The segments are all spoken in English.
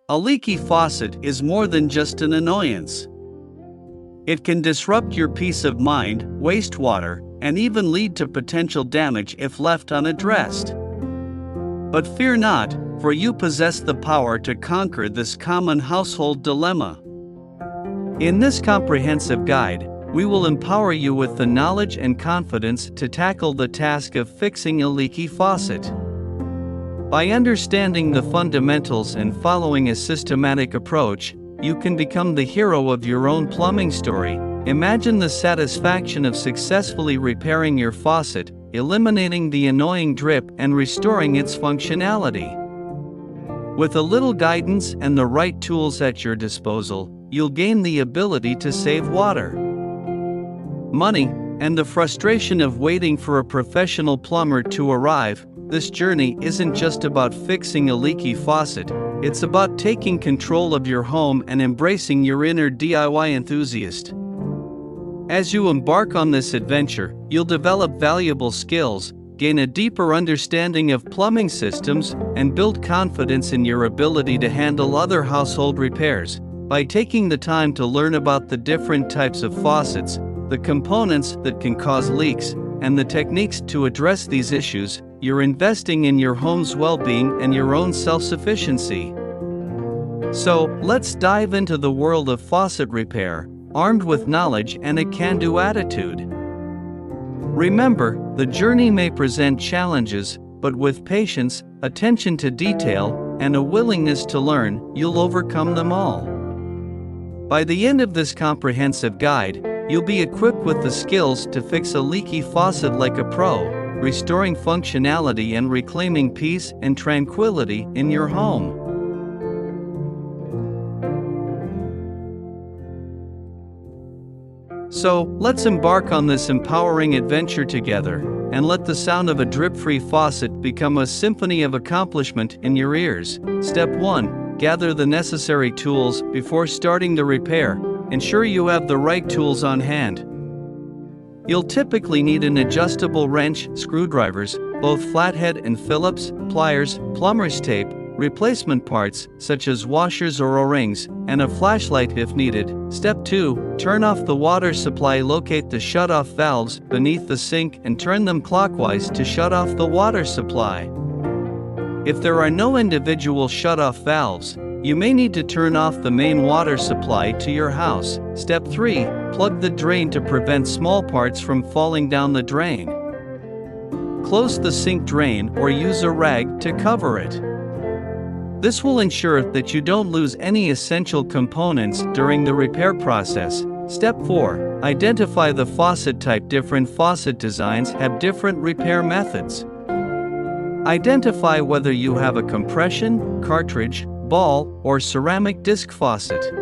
A leaky faucet is more than just an annoyance. It can disrupt your peace of mind, waste water, and even lead to potential damage if left unaddressed. But fear not, for you possess the power to conquer this common household dilemma. In this comprehensive guide, we will empower you with the knowledge and confidence to tackle the task of fixing a leaky faucet. By understanding the fundamentals and following a systematic approach, you can become the hero of your own plumbing story. Imagine the satisfaction of successfully repairing your faucet, eliminating the annoying drip and restoring its functionality. With a little guidance and the right tools at your disposal, you'll gain the ability to save water, money, and the frustration of waiting for a professional plumber to arrive. This journey isn't just about fixing a leaky faucet, it's about taking control of your home and embracing your inner DIY enthusiast. As you embark on this adventure, you'll develop valuable skills, gain a deeper understanding of plumbing systems, and build confidence in your ability to handle other household repairs. By taking the time to learn about the different types of faucets, the components that can cause leaks, and the techniques to address these issues, you're investing in your home's well-being and your own self-sufficiency. So, let's dive into the world of faucet repair, armed with knowledge and a can-do attitude. Remember, the journey may present challenges, but with patience, attention to detail, and a willingness to learn, you'll overcome them all. By the end of this comprehensive guide, you'll be equipped with the skills to fix a leaky faucet like a pro, restoring functionality and reclaiming peace and tranquility in your home. So, let's embark on this empowering adventure together, and let the sound of a drip-free faucet become a symphony of accomplishment in your ears. Step 1. Gather the necessary tools. Before starting the repair, ensure you have the right tools on hand. You'll typically need an adjustable wrench, screwdrivers, both flathead and Phillips, pliers, plumber's tape, replacement parts, such as washers or O-rings, and a flashlight if needed. Step 2. Turn off the water supply. Locate the shut-off valves beneath the sink and turn them clockwise to shut off the water supply. If there are no individual shut-off valves, you may need to turn off the main water supply to your house. Step 3. Plug the drain to prevent small parts from falling down the drain. Close the sink drain or use a rag to cover it. This will ensure that you don't lose any essential components during the repair process. Step 4. Identify the faucet type. Different faucet designs have different repair methods. Identify whether you have a compression, cartridge, ball, or ceramic disc faucet.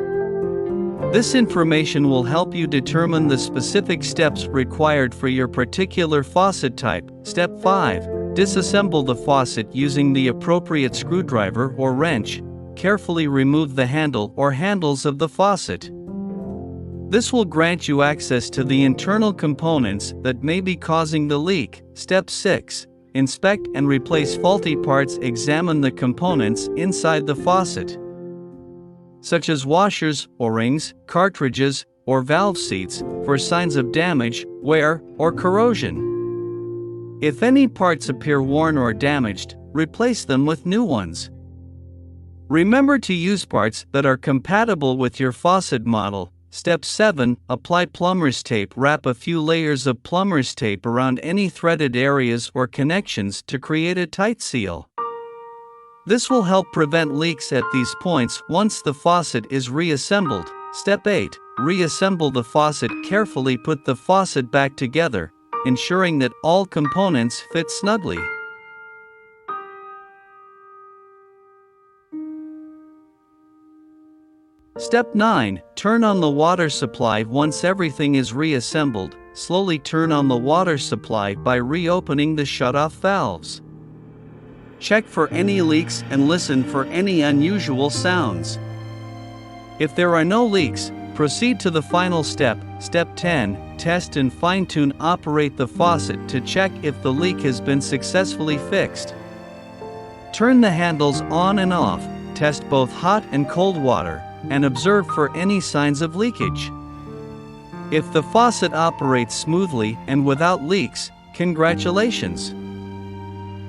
This information will help you determine the specific steps required for your particular faucet type. Step 5. Disassemble the faucet using the appropriate screwdriver or wrench. Carefully remove the handle or handles of the faucet. This will grant you access to the internal components that may be causing the leak. Step 6. Inspect and replace faulty parts. Examine the components inside the faucet, such as washers, O-rings, cartridges, or valve seats, for signs of damage, wear, or corrosion. If any parts appear worn or damaged, replace them with new ones. Remember to use parts that are compatible with your faucet model. Step 7. Apply plumber's tape. Wrap a few layers of plumber's tape around any threaded areas or connections to create a tight seal. This will help prevent leaks at these points once the faucet is reassembled. Step 8. Reassemble the faucet. Carefully put the faucet back together, ensuring that all components fit snugly. Step 9. Turn on the water supply. Once everything is reassembled, slowly turn on the water supply by reopening the shut-off valves. Check for any leaks and listen for any unusual sounds. If there are no leaks, proceed to the final step. Step 10. Test and fine-tune. Operate the faucet to check if the leak has been successfully fixed. Turn the handles on and off. test both hot and cold water, and observe for any signs of leakage. If the faucet operates smoothly and without leaks, congratulations!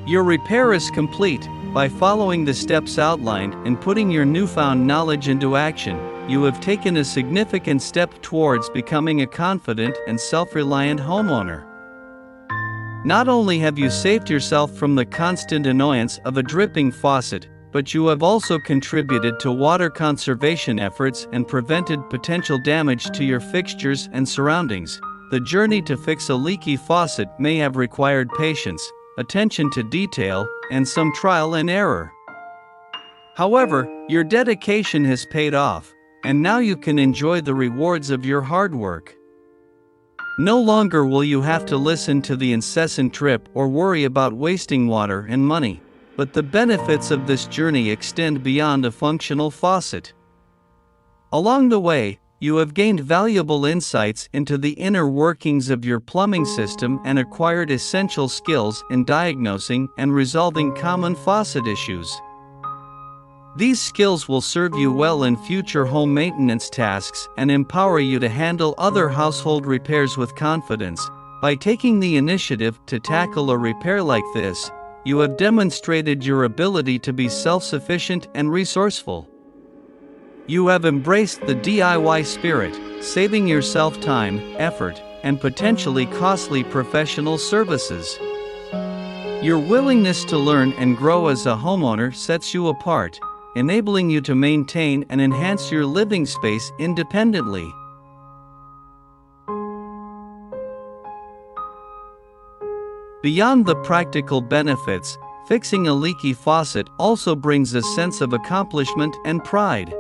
Your repair is complete. By following the steps outlined and putting your newfound knowledge into action, you have taken a significant step towards becoming a confident and self-reliant homeowner. Not only have you saved yourself from the constant annoyance of a dripping faucet, but you have also contributed to water conservation efforts and prevented potential damage to your fixtures and surroundings. The journey to fix a leaky faucet may have required patience, attention to detail, and some trial and error. However, your dedication has paid off, and now you can enjoy the rewards of your hard work. No longer will you have to listen to the incessant drip or worry about wasting water and money, but the benefits of this journey extend beyond a functional faucet. Along the way, you have gained valuable insights into the inner workings of your plumbing system and acquired essential skills in diagnosing and resolving common faucet issues. These skills will serve you well in future home maintenance tasks and empower you to handle other household repairs with confidence. By taking the initiative to tackle a repair like this, you have demonstrated your ability to be self-sufficient and resourceful. You have embraced the DIY spirit, saving yourself time, effort, and potentially costly professional services. Your willingness to learn and grow as a homeowner sets you apart, enabling you to maintain and enhance your living space independently. Beyond the practical benefits, fixing a leaky faucet also brings a sense of accomplishment and pride.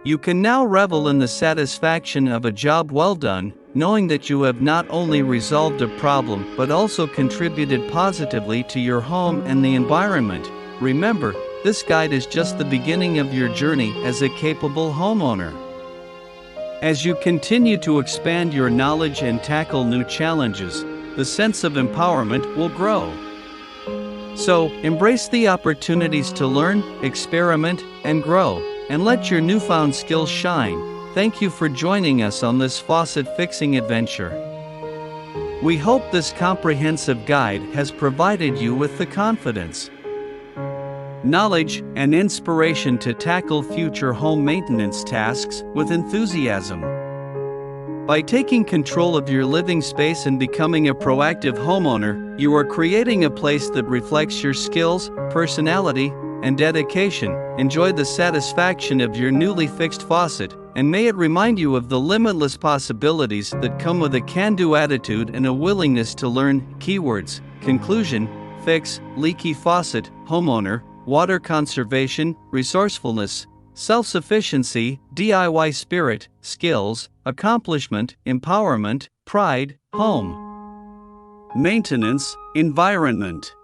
You can now revel in the satisfaction of a job well done, knowing that you have not only resolved a problem but also contributed positively to your home and the environment. Remember, this guide is just the beginning of your journey as a capable homeowner. As you continue to expand your knowledge and tackle new challenges, the sense of empowerment will grow. So, embrace the opportunities to learn, experiment, and grow, and let your newfound skills shine. Thank you for joining us on this faucet fixing adventure. We hope this comprehensive guide has provided you with the confidence, knowledge, and inspiration to tackle future home maintenance tasks with enthusiasm. By taking control of your living space and becoming a proactive homeowner, you are creating a place that reflects your skills, personality, and dedication. Enjoy the satisfaction of your newly fixed faucet, and may it remind you of the limitless possibilities that come with a can-do attitude and a willingness to learn. Keywords: conclusion, fix, leaky faucet, homeowner, water conservation, resourcefulness, self-sufficiency, DIY spirit, skills, accomplishment, empowerment, pride, home maintenance, environment.